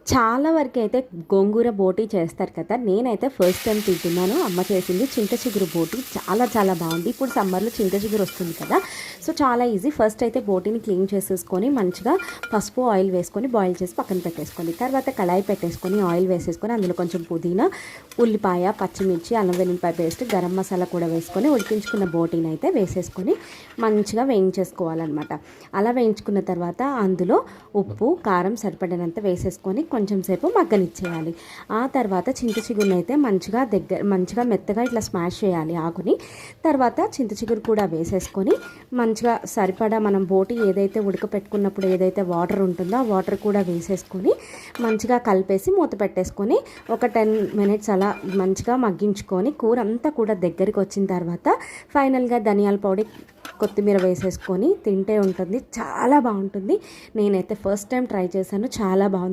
చాలా వరకైతే గోంగూర బోటీ చేస్తారు కదా! నేనైతే ఫస్ట్ టైం తింటున్నాను. అమ్మ చేసింది చింత చిగురు బోటీ. చాలా చాలా బావుంది. ఇప్పుడు సమ్మర్‌లో చింత చిగురు వస్తుంది కదా! సో, చాలా ఈజీ. ఫస్ట్ అయితే బోటీని క్లీన్ చేసేసుకొని మంచిగా పసుపు, ఆయిల్ వేసుకొని బాయిల్ చేసి పక్కన పెట్టేసుకోండి. తర్వాత కళాయి పెట్టేసుకొని ఆయిల్ వేసేసుకొని అందులో కొంచెం పుదీనా, ఉల్లిపాయ, పచ్చిమిర్చి, అల్లం వెల్లుల్లిపాయ పేస్ట్, గరం మసాలా కూడా వేసుకొని ఉడికించుకున్న బోటీని అయితే వేసేసుకొని మంచిగా వేయించేసుకోవాలన్నమాట. అలా వేయించుకున్న తర్వాత అందులో ఉప్పు, కారం సరిపడినంత వేసేసుకొని కొంచెం సేపు మగ్గనిచ్చేయాలి. ఆ తర్వాత చింత చిగురుని అయితే మంచిగా మెత్తగా ఇట్లా స్మాష్ చేయాలి ఆకుని. తర్వాత చింత చిగురు కూడా వేసేసుకొని మంచిగా సరిపడా మనం బోటి ఏదైతే ఉడకపెట్టుకున్నప్పుడు ఏదైతే వాటర్ ఉంటుందో ఆ వాటర్ కూడా వేసేసుకొని మంచిగా కలిపేసి మూత పెట్టేసుకొని ఒక 10 మినిట్స్ అలా మంచిగా మగ్గించుకొని కూర అంతా కూడా దగ్గరికి వచ్చిన తర్వాత ఫైనల్గా ధనియాల పొడి, కొత్తిమీర వేసేసుకొని తింటే ఉంటుంది. చాలా బాగుంటుంది. నేనైతే ఫస్ట్ టైం ట్రై చేశాను. చాలా బాగుంది.